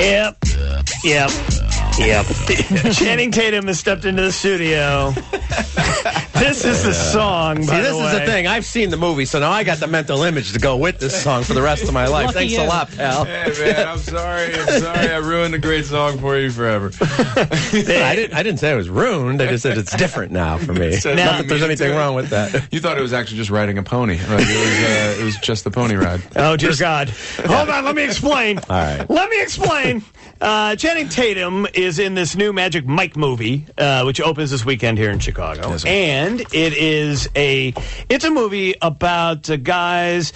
Yep. Channing Tatum has stepped into the studio. This is the song, by the way. This is the thing. I've seen the movie, so now I got the mental image to go with this song for the rest of my life. Thanks a lot, pal. Hey, man, I'm sorry. I ruined a great song for you forever. I didn't say it was ruined. I just said it's different now for me. Not that there's anything wrong with that. You thought it was actually just riding a pony. Right? It was just the pony ride. Oh, dear God. Hold on, let me explain. All right. Let me explain. Channing Tatum is in this new Magic Mike movie, which opens this weekend here in Chicago. Yes, and it's a movie about guys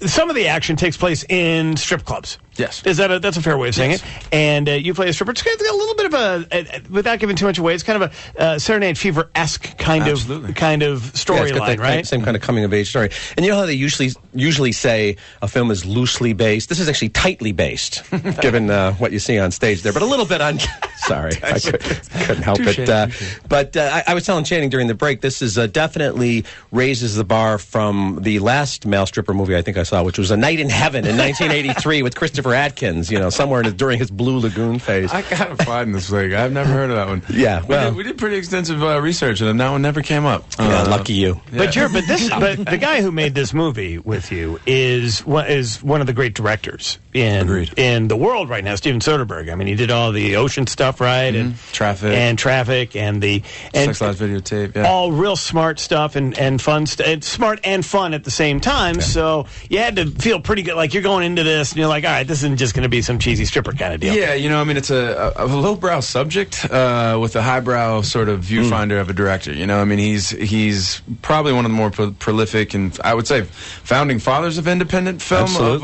some of the action takes place in strip clubs. Yes. That's a fair way of saying it? And you play a stripper. It's a little bit of without giving too much away, it's kind of a Saturday Night Fever-esque kind of storyline, right? Same kind of coming-of-age story. And you know how they usually say a film is loosely based? This is actually tightly based, given what you see on stage there. But a little bit on... Sorry, I couldn't help it. But I was telling Channing during the break, this is definitely raises the bar from the last male stripper movie I think I saw, which was A Night in Heaven in 1983 with Christopher Atkins, somewhere during his Blue Lagoon phase. I gotta find this thing. I've never heard of that one. Yeah, well, we did pretty extensive research, and that one never came up. Lucky you. Yeah. But the guy who made this movie with you is one of the great directors in the world right now, Steven Soderbergh. I mean, he did all the ocean stuff, right? Mm-hmm. And Traffic, and Sex Lies Videotape. Yeah. All real smart stuff and fun stuff. Smart and fun at the same time. Yeah. So you had to feel pretty good, like you're going into this and you're like, all right, this isn't just going to be some cheesy stripper kind of deal. Yeah, it's a lowbrow subject with a highbrow sort of viewfinder of a director. He's probably one of the more prolific and I would say founding fathers of independent film of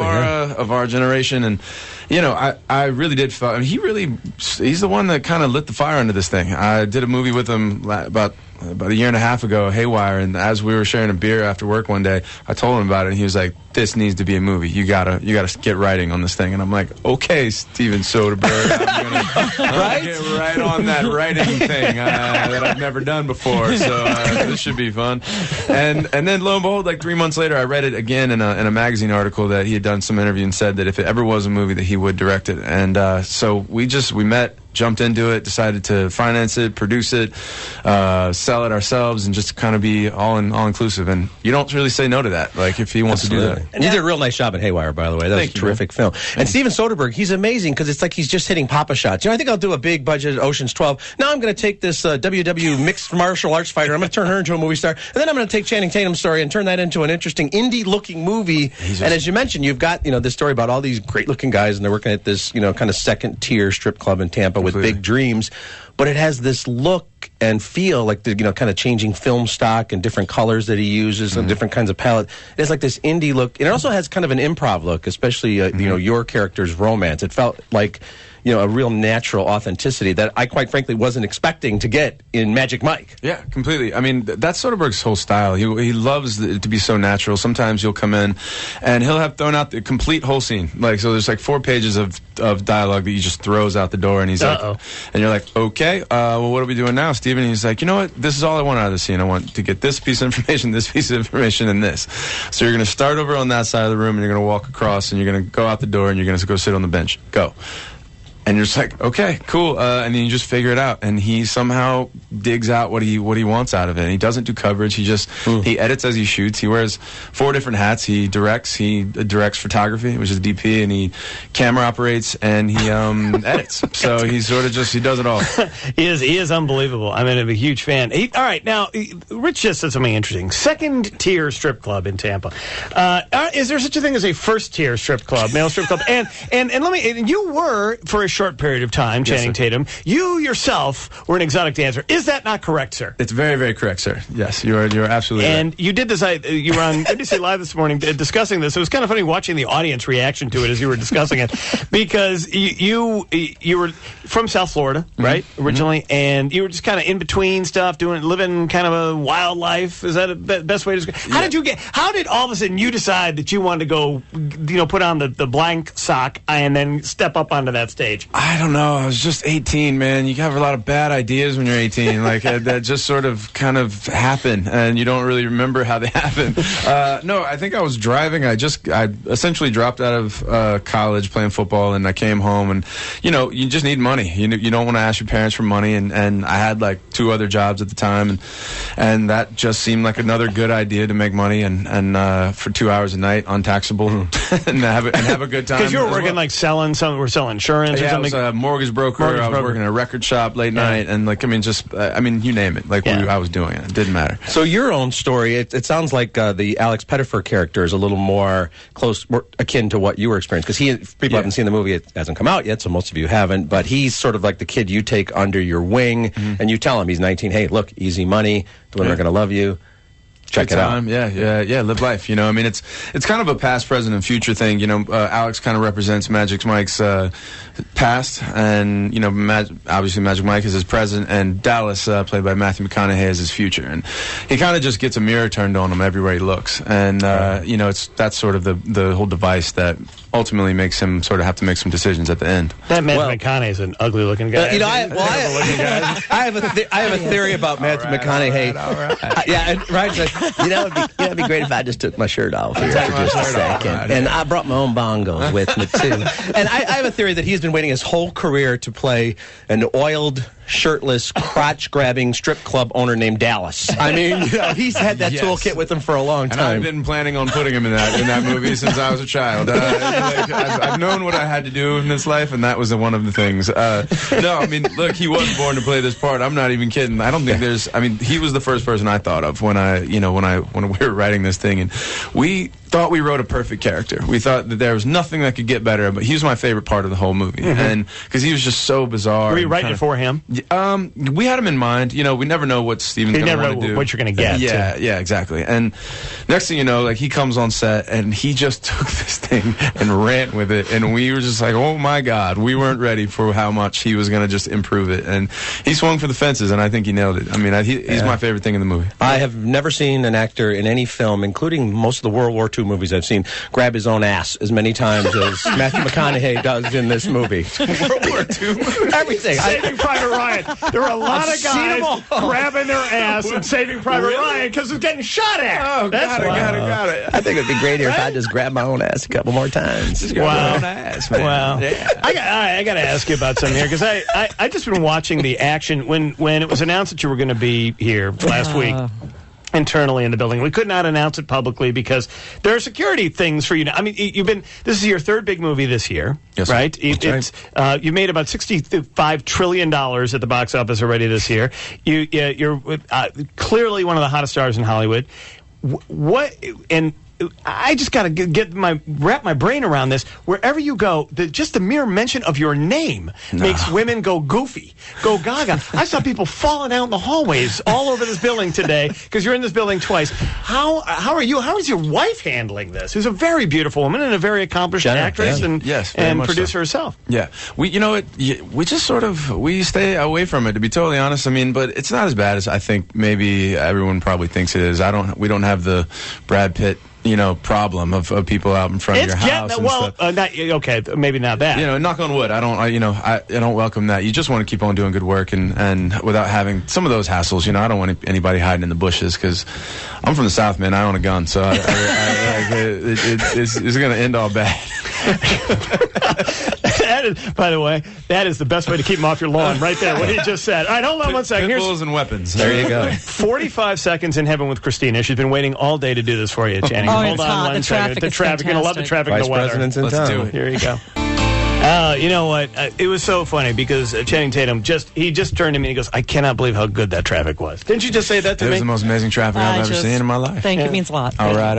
our generation. And I really did feel he's the one that kind of lit the fire under this thing. I did a movie with him about a year and a half ago, Haywire, and as we were sharing a beer after work one day, I told him about it, and he was like, "This needs to be a movie. You gotta get writing on this thing." And I'm like, "Okay, Steven Soderbergh, I'm gonna get right on that writing thing that I've never done before. So this should be fun." And then lo and behold, like 3 months later, I read it again in a magazine article that he had done some interview and said that if it ever was a movie, that he would direct it. And so we met. Jumped into it, decided to finance it, produce it, sell it ourselves, and just kind of be all inclusive. And you don't really say no to that. Like if he wants to do that. And you did a real nice job in Haywire, by the way. That was a terrific film. And Steven Soderbergh, he's amazing because it's like he's just hitting Papa shots. I think I'll do a big budget Ocean's 12. Now I'm going to take this WW mixed martial arts fighter. I'm going to turn her into a movie star, and then I'm going to take Channing Tatum's story and turn that into an interesting indie-looking movie. And as you mentioned, you've got this story about all these great-looking guys, and they're working at this kind of second-tier strip club in Tampa with big dreams, but it has this look and feel like the kind of changing film stock and different colors that he uses and different kinds of palette. It has like this indie look, and it also has kind of an improv look, especially your character's romance. It felt like a real natural authenticity that I quite frankly wasn't expecting to get in Magic Mike. Yeah, completely. I mean, that's Soderbergh's whole style. He loves it to be so natural. Sometimes you'll come in and he'll have thrown out the complete whole scene. So there's like 4 pages of dialogue that he just throws out the door, and he's like, and you're like, okay, well, what are we doing now, Steven? And he's like, you know what? This is all I want out of the scene. I want to get this piece of information, this piece of information, and this. So you're going to start over on that side of the room, and you're going to walk across, and you're going to go out the door, and you're going to go sit on the bench. Go. And you're just like, okay, cool, and then you just figure it out. And he somehow digs out what he wants out of it. And he doesn't do coverage. He edits as he shoots. He wears 4 different hats. He directs photography, which is DP, and he camera operates, and he edits. So he sort of he does it all. He is unbelievable. I'm a huge fan. All right, now Rich just said something interesting. Second tier strip club in Tampa. Is there such a thing as a first tier strip club, male strip club? And you were for a short period of time, Channing Tatum. You yourself were an exotic dancer. Is that not correct, sir? It's very, very correct, sir. Yes, you're absolutely right. And you did this. You were on NBC Live this morning discussing this. It was kind of funny watching the audience reaction to it as you were discussing it, because you were from South Florida, right, originally, and you were just kind of in between stuff, living kind of a wild life. Is that the best way to describe? How did all of a sudden you decide that you wanted to go, put on the blank sock and then step up onto that stage? I don't know. I was just 18, man. You have a lot of bad ideas when you're 18. Like, that just sort of kind of happen, and you don't really remember how they happen. No, I think I was driving. I essentially dropped out of college playing football, and I came home, and, you know, you just need money. You don't want to ask your parents for money, and I had, like, 2 other jobs at the time, and that just seemed like another good idea to make money, and for 2 hours a night, untaxable, and have a good time. Because you were working, like, selling insurance or something? I was a mortgage broker. I was working at a record shop late night, and, like, you name it. Like, I was doing it. It didn't matter. So your own story, it sounds like the Alex Pettyfer character is a little more akin to what you were experiencing. Because people haven't seen the movie. It hasn't come out yet, so most of you haven't. But he's sort of like the kid you take under your wing, and you tell him, he's 19, hey, look, easy money. The women are going to love you. Check it out. Yeah. Live life. You know, I mean, it's kind of a past, present, and future thing. You know, Alex kind of represents Magic Mike's past, and, you know, obviously Magic Mike is his present, and Dallas, played by Matthew McConaughey, is his future. And he kind of just gets a mirror turned on him everywhere he looks. And, you know, that's sort of the whole device that ultimately makes him sort of have to make some decisions at the end. That Matthew McConaughey is an ugly-looking guy. You know, I have a theory about Matthew McConaughey. All right. Yeah, and Ryan said, it'd be great if I just took my shirt off here for just a second. And I brought my own bongos with me, too. And I have a theory that he's been waiting his whole career to play an oiled, shirtless, crotch-grabbing strip club owner named Dallas. I mean, you know, he's had that toolkit with him for a long time. And I've been planning on putting him in that movie since I was a child. I've known what I had to do in this life, and that was one of the things. No, I mean, look, he wasn't born to play this part. I'm not even kidding. I don't think he was the first person I thought of when we were writing this thing, and we thought we wrote a perfect character. We thought that there was nothing that could get better, but he was my favorite part of the whole movie, and because he was just so bizarre. Were you writing it for him? We had him in mind. You know, we never know what Steven's going to want to do. What you're going to get. Yeah, exactly. And next thing you know, like, he comes on set, and he just took this thing and ran with it, and we were just like, oh my God, we weren't ready for how much he was going to just improve it. And he swung for the fences, and I think he nailed it. I mean, he's my favorite thing in the movie. I have never seen an actor in any film, including most of the World War II movies I've seen, grab his own ass as many times as Matthew McConaughey does in this movie. World War II? Everything. Saving Private Ryan. There were a lot of guys grabbing their ass and Saving Private Ryan because they're getting shot at. Oh, got it. I think it'd be greater if I just grabbed my own ass a couple more times. Just grab my own ass, man. Wow. Yeah. I got to ask you about something here, because I just been watching the action when it was announced that you were going to be here last week. Internally in the building, we could not announce it publicly because there are security things for you. I mean, this is your third big movie this year, yes, right? You made about $65 trillion at the box office already this year. You're clearly one of the hottest stars in Hollywood. I just got to wrap my brain around this. Wherever you go, just the mere mention of your name makes women go goofy, go gaga. I saw people falling out in the hallways all over this building today because you're in this building twice. How are you? How is your wife handling this? Who's a very beautiful woman and a very accomplished actress and producer herself. Yeah, we just sort of stay away from it, to be totally honest. I mean, but it's not as bad as I think maybe everyone probably thinks it is. We don't have the Brad Pitt problem of people out in front of your house. Maybe not that. Knock on wood. I don't welcome that. You just want to keep on doing good work and without having some of those hassles. I don't want anybody hiding in the bushes because I'm from the South, man. I own a gun, so it's going to end all bad. By the way, that is the best way to keep them off your lawn, right there. What he just said. All right, hold on one second. Pit bulls and weapons. There you go. 45 seconds in heaven with Christina. She's been waiting all day to do this for you, Channing. Hold on one second. The traffic. You're going to love the traffic and the weather. President's in town. Do it. Here you go. You know what? It was so funny because Channing Tatum just turned to me and he goes, I cannot believe how good that traffic was. Didn't you just say that to me? It was the most amazing traffic I've ever seen in my life. Thank you. It means a lot. All right.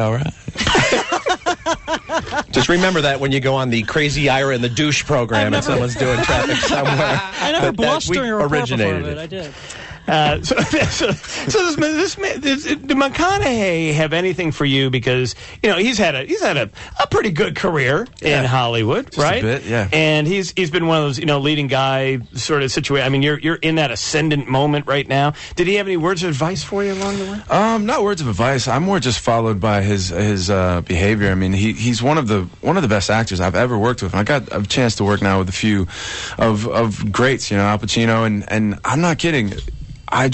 Just remember that when you go on the Crazy Ira and the Douche program and someone's doing traffic somewhere. I never blushed during a report before, but I did. So did McConaughey have anything for you? Because he's had a pretty good career in Hollywood, Just right? A bit, yeah. And he's been one of those leading guy sort of situation. I mean, you're in that ascendant moment right now. Did he have any words of advice for you along the way? Not words of advice. I'm more just followed by his behavior. I mean, he's one of the best actors I've ever worked with. And I got a chance to work now with a few of greats, Al Pacino, and I'm not kidding. I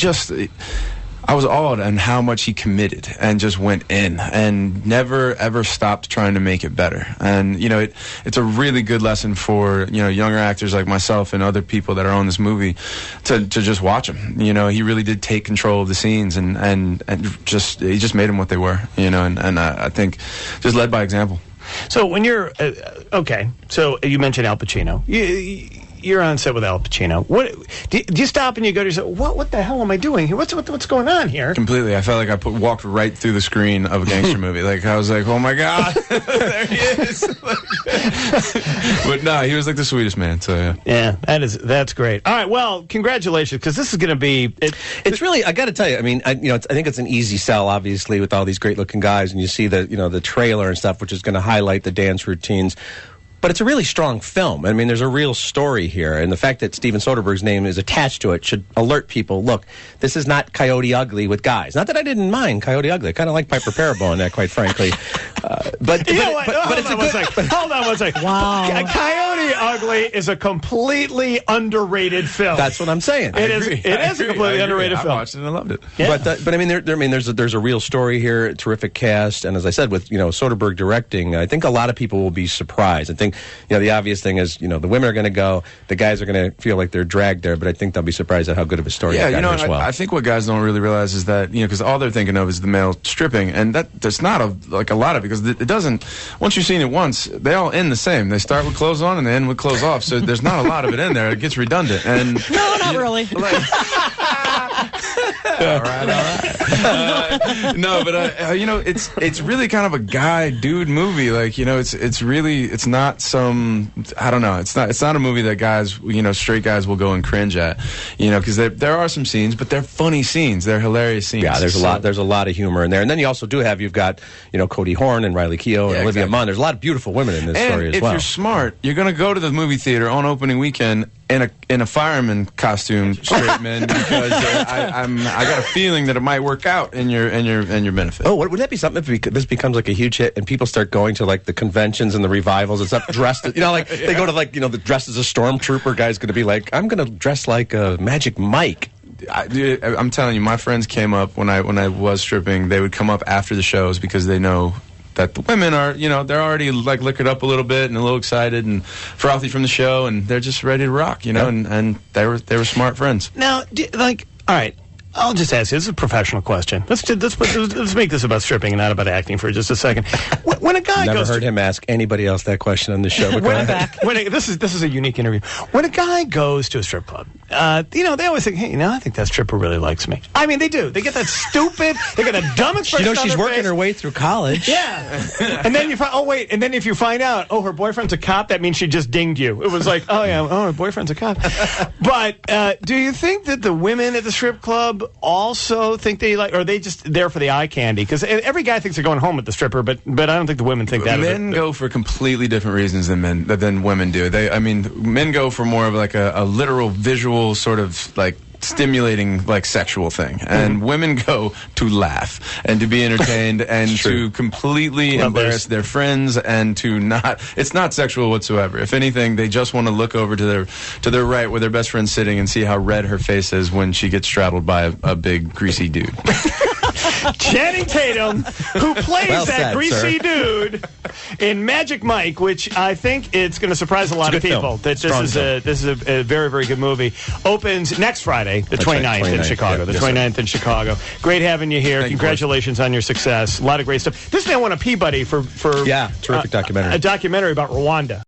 was awed on how much he committed and just went in and never ever stopped trying to make it better. And it's a really good lesson for younger actors like myself and other people that are on this movie to just watch him. He really did take control of the scenes and he just made them what they were. And I think just led by example. So when you're okay, so you mentioned Al Pacino. You're on set with Al Pacino. What do you stop and you go to yourself? What the hell am I doing here? What's going on here? Completely. I felt like I walked right through the screen of a gangster movie. Like I was like, oh my god, there he is. But no, he was like the sweetest man. So yeah, that's great. All right, well, congratulations, because this is going to be. It's really, I got to tell you. I mean, I think it's an easy sell, obviously, with all these great looking guys, and you see the trailer and stuff, which is going to highlight the dance routines. But it's a really strong film. I mean, there's a real story here. And the fact that Steven Soderbergh's name is attached to it should alert people, look, this is not Coyote Ugly with guys. Not that I didn't mind Coyote Ugly. I kind of like Piper Perabo in that, quite frankly. But it's a good... Hold on one second. Wow. Coyote Ugly is a completely underrated film. That's what I'm saying. It is a completely underrated film. I watched it and I loved it. Yeah. But I mean, there's a real story here, a terrific cast, and as I said, with Soderbergh directing, I think a lot of people will be surprised. I think the obvious thing is the women are going to go, the guys are going to feel like they're dragged there, but I think they'll be surprised at how good of a story they've got here as well. I think what guys don't really realize is that because all they're thinking of is the male stripping, and that's not a lot of it, because it doesn't. Once you've seen it once, they all end the same. They start with clothes on and they end with clothes off. So there's not a lot of it in there. It gets redundant. And No, not really. All right. No, but it's really kind of a guy dude movie. Like it's not some, I don't know. It's not a movie that guys straight guys will go and cringe at. Because there are some scenes, but they're funny scenes. They're hilarious scenes. Yeah, there's a lot of humor in there, and then you also you've got Cody Horn and Riley Keough and Olivia Munn. There's a lot of beautiful women in this story as well. If you're smart, you're going to go to the movie theater on opening weekend in a fireman costume, straight men, because I got a feeling that it might work out in your benefit. Oh, wouldn't that be something if this becomes like a huge hit and people start going to like the conventions and the revivals and stuff dressed, they go to the dressed as a stormtrooper guy's going to be like, I'm going to dress like a Magic Mike. I'm telling you, my friends came up when I was stripping. They would come up after the shows because they know that the women are, they're already like liquored up a little bit and a little excited and frothy from the show, and they're just ready to rock, and they were smart friends. Now, all right, I'll just ask you. This is a professional question. Let's make this about stripping and not about acting for just a second. When a guy Never goes, heard him ask anybody else that question on the show. This is a unique interview. When a guy goes to a strip club, they always think, hey, I think that stripper really likes me. I mean, they do. They get that stupid. They got a dumb expression. on she's their working face. her way through college. Yeah. And then you find, and then if you find out, her boyfriend's a cop, that means she just dinged you. It was like, her boyfriend's a cop. But do you think that the women at the strip club also think they like, or are they just there for the eye candy? Because every guy thinks they're going home with the stripper, but I don't think the women think that. Men go for completely different reasons than women do. Men go for more of like a literal visual sort of like stimulating like sexual thing, and women go to laugh and to be entertained and to completely embarrass their friends and to not. It's not sexual whatsoever. If anything, they just want to look over to their right where their best friend's sitting and see how red her face is when she gets straddled by a big greasy dude. Channing Tatum, who plays greasy dude in Magic Mike, which I think it's going to surprise a lot of people. That this is a very, very good movie. Opens next Friday, the 29th in Chicago. The 29th in Chicago. Great having you here. Congratulations on your success. A lot of great stuff. This man won a Peabody for terrific documentary. A documentary about Rwanda.